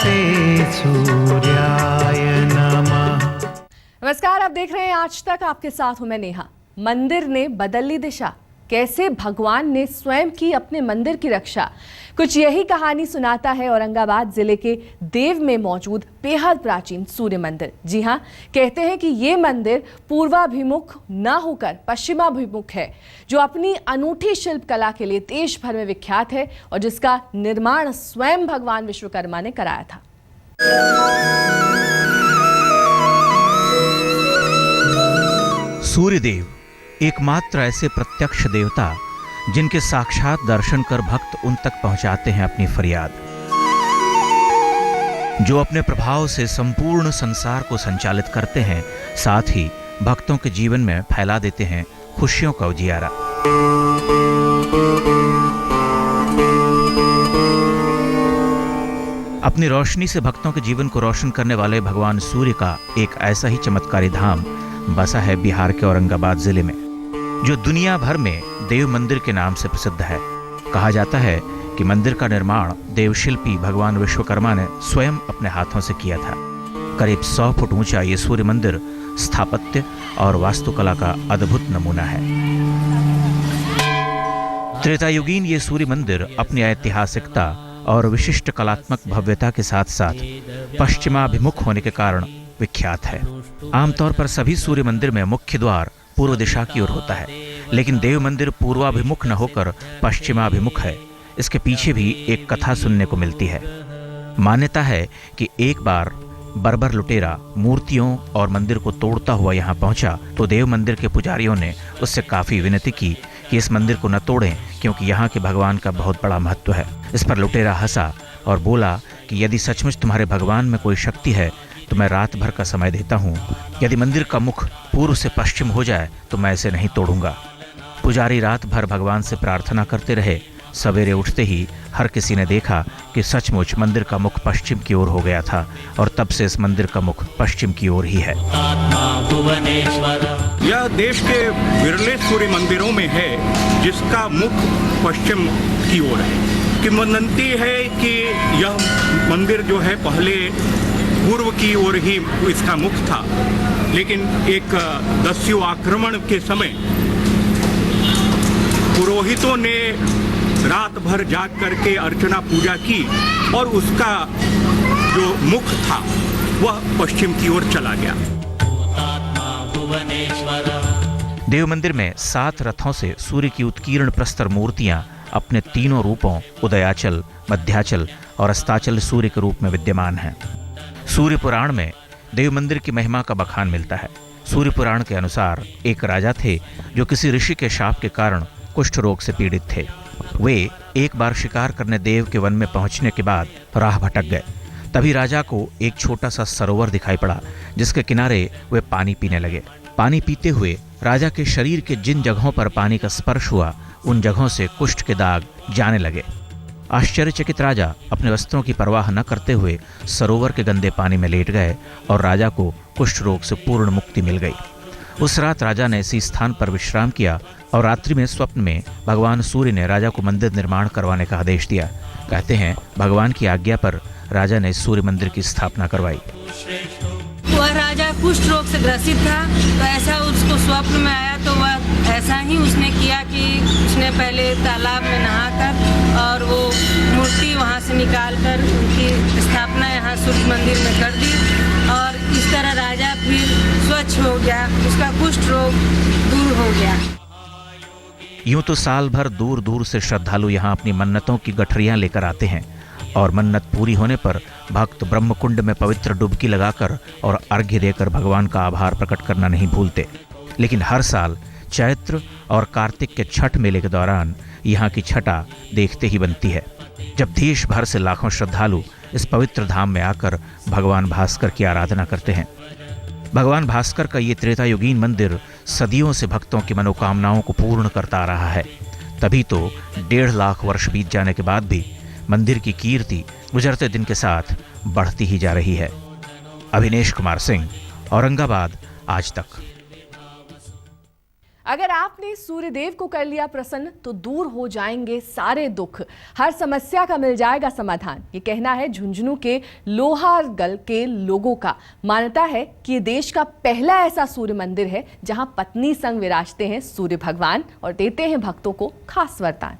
नमस्ते सूर्याय नमः। नमस्कार, आप देख रहे हैं आज तक। आपके साथ हूं मैं नेहा। मंदिर ने बदल ली दिशा, कैसे भगवान ने स्वयं की अपने मंदिर की रक्षा, कुछ यही कहानी सुनाता है औरंगाबाद जिले के देव में मौजूद बेहद प्राचीन सूर्य मंदिर। जी हां, कहते हैं कि ये मंदिर पूर्वाभिमुख न होकर पश्चिमाभिमुख है, जो अपनी अनूठी शिल्प कला के लिए देश भर में विख्यात है और जिसका निर्माण स्वयं भगवान विश्वकर्मा ने कराया था। सूर्यदेव एकमात्र ऐसे प्रत्यक्ष देवता जिनके साक्षात दर्शन कर भक्त उन तक पहुंचाते हैं अपनी फरियाद, जो अपने प्रभाव से संपूर्ण संसार को संचालित करते हैं, साथ ही भक्तों के जीवन में फैला देते हैं खुशियों का उजियारा। अपनी रोशनी से भक्तों के जीवन को रोशन करने वाले भगवान सूर्य का एक ऐसा ही चमत्कारी धाम बसा है बिहार के औरंगाबाद जिले में, जो दुनिया भर में देव मंदिर के नाम से प्रसिद्ध है। कहा जाता है कि मंदिर का निर्माण देवशिल्पी भगवान विश्वकर्मा ने स्वयं अपने हाथों से किया था। करीब 100 फुट ऊंचा ये सूर्य मंदिर स्थापत्य और वास्तुकला का अद्भुत नमूना है। त्रेतायुगीन ये सूर्य मंदिर अपनी ऐतिहासिकता और विशिष्ट कलात्मक भव्यता के साथ साथ पश्चिमाभिमुख होने के कारण विख्यात है। आमतौर पर सभी सूर्य मंदिर में मुख्य द्वार पूर्व दिशा की ओर होता है, लेकिन देव मंदिर पूर्वाभिमुख न होकर पश्चिमाभिमुख है। इसके पीछे भी एक कथा सुनने को मिलती है। मान्यता है कि एक बार बर्बर लुटेरा मूर्तियों और मंदिर को तोड़ता हुआ यहाँ पहुंचा तो देव मंदिर के पुजारियों ने उससे काफी विनती की कि इस मंदिर को न तोड़ें, क्योंकि यहाँ के भगवान का बहुत बड़ा महत्व है। इस पर लुटेरा हंसा और बोला कि यदि सचमुच तुम्हारे भगवान में कोई शक्ति है तो मैं रात भर का समय देता हूँ। यदि मंदिर का मुख पूर्व से पश्चिम हो जाए तो मैं इसे नहीं तोड़ूंगा। पुजारी रात भर भगवान से प्रार्थना करते रहे। सवेरे उठते ही हर किसी ने देखा कि सचमुच मंदिर का मुख पश्चिम की ओर हो गया था और तब से इस मंदिर का मुख पश्चिम की ओर ही है। यह देश के विरले सूर्य मंदिरों में है जिसका मुख पश्चिम की ओर है। किंवदंती है कि यह मंदिर जो है पहले पूर्व की ओर ही इसका मुख था, लेकिन एक दस्यु आक्रमण के समय पुरोहितों ने रात भर जाग करके अर्चना पूजा की और उसका जो मुख था वह पश्चिम की ओर चला गया। देव मंदिर में 7 रथों से सूर्य की उत्कीर्ण प्रस्तर मूर्तियां अपने तीनों रूपों उदयाचल, मध्याचल और अस्ताचल सूर्य के रूप में विद्यमान हैं। सूर्य पुराण में देव मंदिर की महिमा का बखान मिलता है। सूर्य पुराण के अनुसार एक राजा थे जो किसी ऋषि के शाप के कारण कुष्ठ रोग से पीड़ित थे। वे एक बार शिकार करने देव के वन में पहुंचने के बाद राह भटक गए। तभी राजा को एक छोटा सा सरोवर दिखाई पड़ा, जिसके किनारे वे पानी पीने लगे। पानी पीते हुए राजा के शरीर के जिन जगहों पर पानी का स्पर्श हुआ, उन जगहों से कुष्ठ के दाग जाने लगे। आश्चर्यचकित राजा अपने वस्त्रों की परवाह न करते हुए सरोवर के गंदे पानी में लेट गए और राजा को कुष्ठ रोग से पूर्ण मुक्ति मिल गई। उस रात राजा ने इसी स्थान पर विश्राम किया और रात्रि में स्वप्न में भगवान सूर्य ने राजा को मंदिर निर्माण करवाने का आदेश दिया। कहते हैं भगवान की आज्ञा पर राजा ने इस सूर्य मंदिर की स्थापना करवाई। वह राजा कुष्ठ रोग से ग्रसित था, तो ऐसा उसको स्वप्न में आया, तो वह ऐसा ही उसने किया कि उसने पहले तालाब में नहाकर और वो मूर्ति वहाँ से निकालकर उनकी स्थापना यहाँ सूर्य मंदिर में कर दी और इस तरह राजा फिर स्वच्छ हो गया, उसका कुष्ठ रोग दूर हो गया। यूं तो साल भर दूर दूर से श्रद्धालु यहाँ अपनी मन्नतों की गठरियां लेकर आते हैं और मन्नत पूरी होने पर भक्त ब्रह्मकुंड में पवित्र डुबकी लगाकर और अर्घ्य देकर भगवान का आभार प्रकट करना नहीं भूलते। लेकिन हर साल चैत्र और कार्तिक के छठ मेले के दौरान यहाँ की छठा देखते ही बनती है, जब देश भर से लाखों श्रद्धालु इस पवित्र धाम में आकर भगवान भास्कर की आराधना करते हैं। भगवान भास्कर का ये त्रेतायुगीन मंदिर सदियों से भक्तों की मनोकामनाओं को पूर्ण करता आ रहा है। तभी तो 1.5 लाख वर्ष बीत जाने के बाद भी मंदिर की कीर्ति गुजरते दिन के साथ बढ़ती ही जा रही है। अभिनेश कुमार सिंह, औरंगाबाद, आज तक। अगर आपने सूर्यदेव को कर लिया प्रसन्न तो दूर हो जाएंगे सारे दुख, हर समस्या का मिल जाएगा समाधान। ये कहना है झुंझुनू के लोहारगल के लोगों का। मान्यता है कि ये देश का पहला ऐसा सूर्य मंदिर है जहां पत्नी संग विराजते हैं सूर्य भगवान और देते हैं भक्तों को खास वरदान।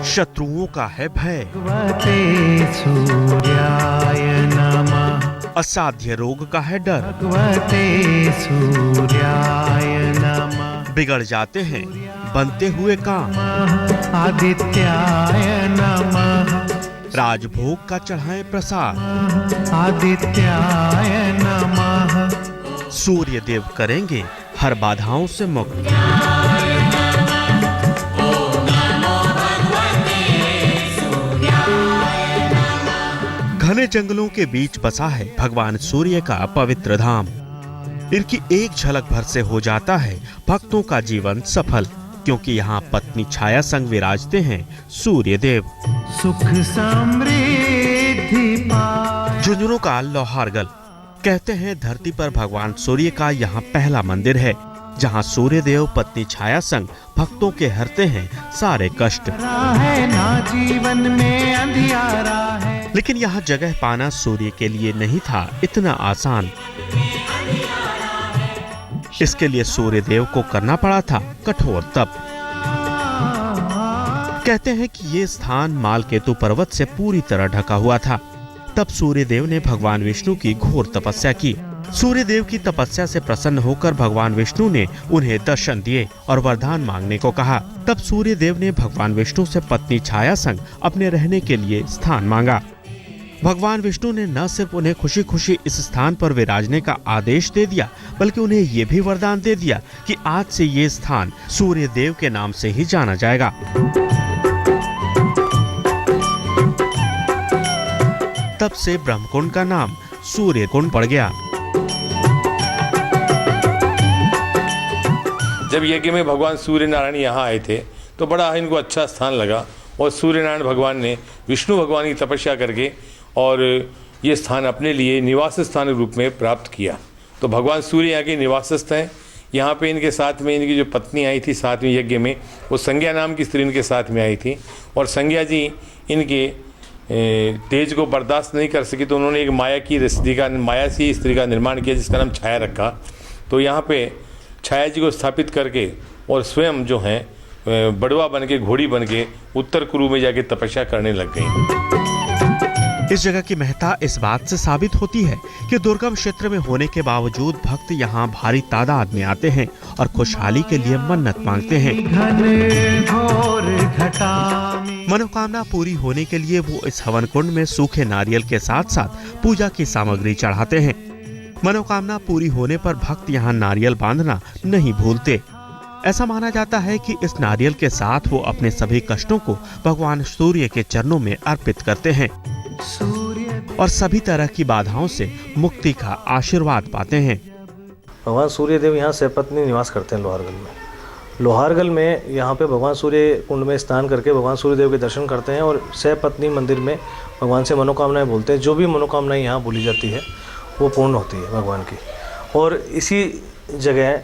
शत्रुओं का है भय, भगवते सूर्याय नमः। असाध्य रोग का है डर, भगवते सूर्याय नमः। बिगड़ जाते हैं बनते हुए काम, आदित्याय नमः। राजभोग का चढ़ाएं प्रसाद, आदित्याय नमः। सूर्य देव करेंगे हर बाधाओं से मुक्त। घने जंगलों के बीच बसा है भगवान सूर्य का पवित्र धाम। इनकी एक झलक भर से हो जाता है भक्तों का जीवन सफल, क्योंकि यहाँ पत्नी छाया संग विराजते हैं सूर्य देव। सुख समृद्धि पाए। झुंझुनू का लोहारगल कहते हैं धरती पर भगवान सूर्य का यहाँ पहला मंदिर है, जहाँ सूर्य देव पत्नी छाया संग भक्तों के हरते हैं सारे कष्ट। है ना जीवन में अंधियारा है। लेकिन यहाँ जगह पाना सूर्य के लिए नहीं था इतना आसान। इसके लिए सूर्य देव को करना पड़ा था कठोर तप। कहते हैं कि ये स्थान मालकेतु पर्वत से पूरी तरह ढका हुआ था। तब सूर्य देव ने भगवान विष्णु की घोर तपस्या की। सूर्य देव की तपस्या से प्रसन्न होकर भगवान विष्णु ने उन्हें दर्शन दिए और वरदान मांगने को कहा। तब सूर्य देव ने भगवान विष्णु से पत्नी छाया संग अपने रहने के लिए स्थान मांगा। भगवान विष्णु ने न सिर्फ उन्हें खुशी खुशी इस स्थान पर विराजने का आदेश दे दिया, बल्कि उन्हें ये भी वरदान दे दिया कि आज से ये स्थान सूर्य देव के नाम से ही जाना जाएगा। तब से ब्रह्मकुंड का नाम सूर्य कुंड पड़ गया। जब यज्ञ में भगवान सूर्य नारायण यहाँ आए थे तो बड़ा इनको अच्छा स्थान लगा और सूर्य नारायण भगवान ने विष्णु भगवान की तपस्या करके और ये स्थान अपने लिए निवास स्थान के रूप में प्राप्त किया। तो भगवान सूर्य यहाँ के निवासस्थ हैं। यहाँ पे इनके साथ में इनकी जो पत्नी आई थी सातवें यज्ञ में, वो संज्ञा नाम की स्त्री इनके साथ में आई थी और संज्ञा जी इनके तेज को बर्दाश्त नहीं कर सकी, तो उन्होंने एक माया सी स्त्री का निर्माण किया जिसका नाम छाया रखा। तो यहाँ पे छाया जी को स्थापित करके और स्वयं जो हैं बड़वा बन के घोड़ी बन के उत्तर कुरु में जाके तपस्या करने लग गई। इस जगह की महत्ता इस बात से साबित होती है कि दुर्गम क्षेत्र में होने के बावजूद भक्त यहाँ भारी तादाद में आते हैं और खुशहाली के लिए मन्नत मांगते हैं। मनोकामना पूरी होने के लिए वो इस हवन कुंड में सूखे नारियल के साथ साथ पूजा की सामग्री चढ़ाते हैं। मनोकामना पूरी होने पर भक्त यहाँ नारियल बांधना नहीं भूलते। ऐसा माना जाता है कि इस नारियल के साथ वो अपने सभी कष्टों को भगवान सूर्य के चरणों में अर्पित करते हैं और सभी तरह की बाधाओं से मुक्ति का आशीर्वाद पाते हैं। भगवान सूर्य देव यहाँ सपत्नी निवास करते हैं लोहारगल में। लोहारगल में यहाँ पे भगवान सूर्य कुंड में स्नान करके भगवान सूर्य देव के दर्शन करते हैं और सपत्नी मंदिर में भगवान से मनोकामनाएं बोलते हैं। जो भी मनोकामनाएं यहाँ बोली जाती है वो पूर्ण होती है भगवान की। और इसी जगह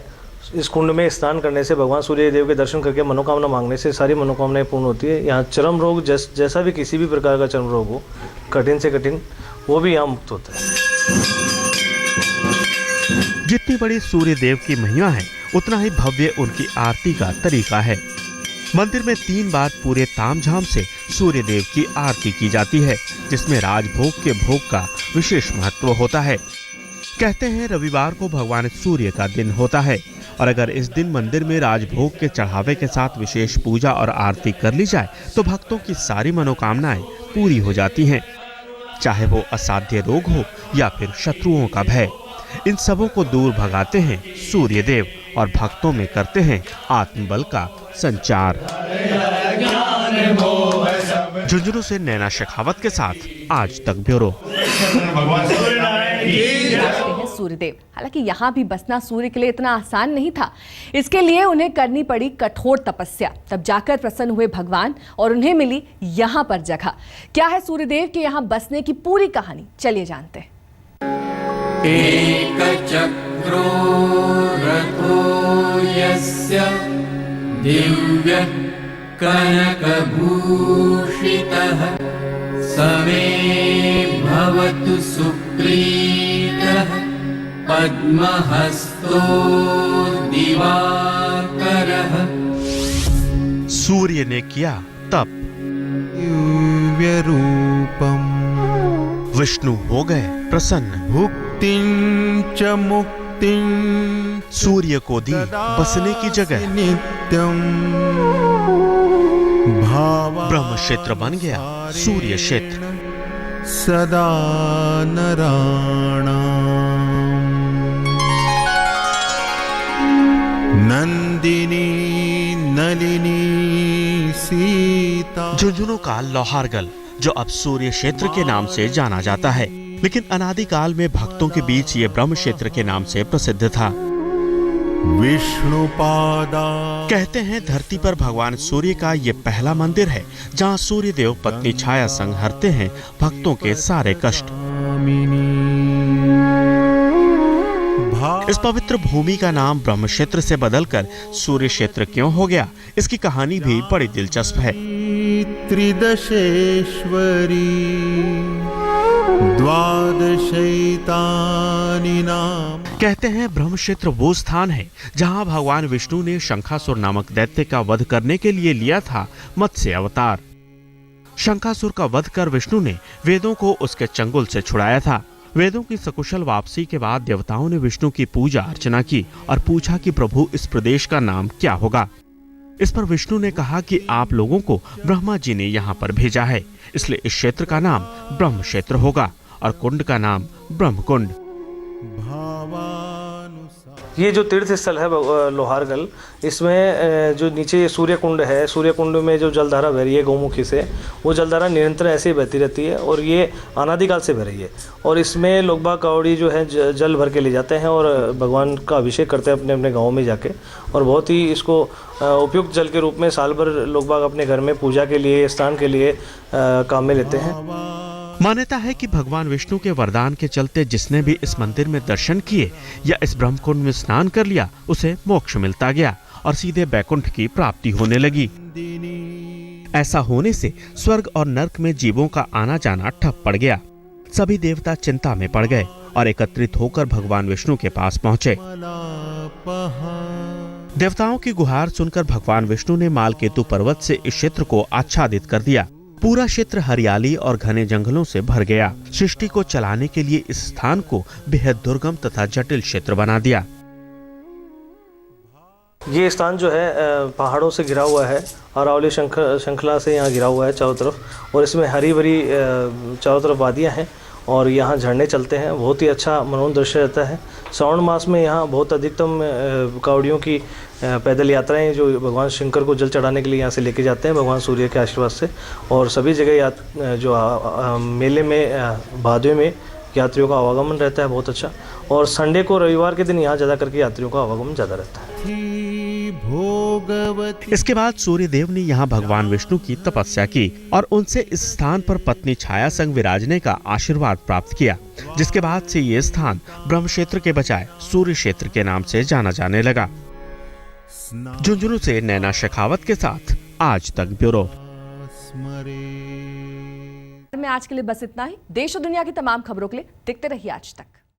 इस कुंड में स्नान करने से भगवान सूर्य देव के दर्शन करके मनोकामना मांगने से सारी मनोकामनाएं पूर्ण होती है। यहाँ चर्म रोग जैसा भी किसी भी प्रकार का चर्म रोग हो, कठिन से कठिन, वो भी यहाँ मुक्त होता है। जितनी बड़ी सूर्य देव की महिमा है उतना ही भव्य उनकी आरती का तरीका है। मंदिर में 3 बार पूरे तामझाम से सूर्य देव की आरती की जाती है, जिसमें राजभोग के भोग का विशेष महत्व होता है। कहते हैं रविवार को भगवान सूर्य का दिन होता है और अगर इस दिन मंदिर में राजभोग के चढ़ावे के साथ विशेष पूजा और आरती कर ली जाए तो भक्तों की सारी मनोकामनाएं पूरी हो जाती हैं, चाहे वो असाध्य रोग हो या फिर शत्रुओं का भय। इन सबों को दूर भगाते हैं सूर्य देव और भक्तों में करते हैं आत्मबल का संचार। झुंझुनू से नैना शेखावत के साथ आज तक ब्यूरो। सूर्यदेव। हालांकि यहाँ भी बसना सूर्य के लिए इतना आसान नहीं था। इसके लिए उन्हें करनी पड़ी कठोर तपस्या, तब जाकर प्रसन्न हुए भगवान और उन्हें मिली यहाँ पर जगह। क्या है सूर्यदेव के यहाँ बसने की पूरी कहानी, चलिए जानते हैं। एकचक्रो रथो यस्य दिव्य कनकभूषितः समे भवतु सुप्रीतः पद्महस्तो दिवाकरः। सूर्य ने किया तप, दिव्य रूपम विष्णु हो गए प्रसन्न, भुक्तिं च मुक्तिं सूर्य को दी बसने की जगह। नित्यं भावा ब्रह्म क्षेत्र बन गया सूर्य क्षेत्र। सदा नराणाम् नंदिनी नलिनी सीता। झुंझुनू का लोहारगल, जो अब सूर्य क्षेत्र के नाम से जाना जाता है, लेकिन अनादिकाल में भक्तों के बीच ये ब्रह्म क्षेत्र के नाम से प्रसिद्ध था। विष्णुपादा कहते हैं धरती पर भगवान सूर्य का ये पहला मंदिर है जहाँ सूर्य देव पत्नी छाया संग हरते हैं भक्तों के सारे कष्ट। इस पवित्र भूमि का नाम ब्रह्म क्षेत्र से बदलकर सूर्य क्षेत्र क्यों हो गया, इसकी कहानी भी बड़ी दिलचस्प है। त्रिदशेश्वरी द्वादशैतानि नाम। कहते हैं ब्रह्म क्षेत्र वो स्थान है जहाँ भगवान विष्णु ने शंखासुर नामक दैत्य का वध करने के लिए लिया था मत्स्य अवतार। शंखासुर का वध कर विष्णु ने वेदों को उसके चंगुल से छुड़ाया था। वेदों की सकुशल वापसी के बाद देवताओं ने विष्णु की पूजा अर्चना की और पूछा कि प्रभु इस प्रदेश का नाम क्या होगा। इस पर विष्णु ने कहा कि आप लोगों को ब्रह्मा जी ने यहाँ पर भेजा है, इसलिए इस क्षेत्र का नाम ब्रह्म क्षेत्र होगा और कुंड का नाम ब्रह्म कुंड। ये जो तीर्थ स्थल है लोहारगल, इसमें जो नीचे सूर्य कुंड है, सूर्य कुंड में जो जलधारा बह रही है गौमुखी से, वो जलधारा निरंतर ऐसे ही बहती रहती है और ये अनादिकाल से बह रही है। और इसमें लोग बाग कावड़ी जो है जल भर के ले जाते हैं और भगवान का अभिषेक करते हैं अपने अपने गाँव में जाके। और बहुत ही इसको उपयुक्त जल के रूप में साल भर लोग बाग अपने घर में पूजा के लिए, स्नान के लिए काम में लेते हैं। मान्यता है कि भगवान विष्णु के वरदान के चलते जिसने भी इस मंदिर में दर्शन किए या इस ब्रह्मकुंड में स्नान कर लिया, उसे मोक्ष मिलता गया और सीधे बैकुंठ की प्राप्ति होने लगी। ऐसा होने से स्वर्ग और नर्क में जीवों का आना जाना ठप पड़ गया। सभी देवता चिंता में पड़ गए और एकत्रित होकर भगवान विष्णु के पास पहुंचे। देवताओं की गुहार सुनकर भगवान विष्णु ने मालकेतु पर्वत से इस क्षेत्र को आच्छादित कर दिया। पूरा क्षेत्र हरियाली और घने जंगलों से भर गया। सृष्टि को चलाने के लिए इस स्थान को बेहद दुर्गम तथा जटिल क्षेत्र बना दिया। ये स्थान जो है पहाड़ों से घिरा हुआ है, अरावली श्रृंखला से यहाँ घिरा हुआ है चारों तरफ, और इसमें हरी भरी चारों तरफ वादियाँ हैं और यहाँ झरने चलते हैं। बहुत ही अच्छा मनोरम दृश्य रहता है। श्रावण मास में यहाँ बहुत अधिकतम कावड़ियों की पैदल यात्राएं जो भगवान शंकर को जल चढ़ाने के लिए यहाँ से लेके जाते हैं भगवान सूर्य के आशीर्वाद से। और सभी जगह जो मेले में भादवे में यात्रियों का आवागमन रहता है बहुत अच्छा। और संडे को, रविवार के दिन यहाँ ज़्यादा करके यात्रियों का आवागमन ज़्यादा रहता है। इसके बाद सूर्य देव ने यहाँ भगवान विष्णु की तपस्या की और उनसे इस स्थान पर पत्नी छाया संग विराजने का आशीर्वाद प्राप्त किया, जिसके बाद से ये स्थान ब्रह्म क्षेत्र के बजाय सूर्य क्षेत्र के नाम से जाना जाने लगा। झुंझुनू से नैना शेखावत के साथ आज तक ब्यूरो। में आज के लिए बस इतना ही। देश और दुनिया की तमाम खबरों के लिए देखते रहिए आज तक।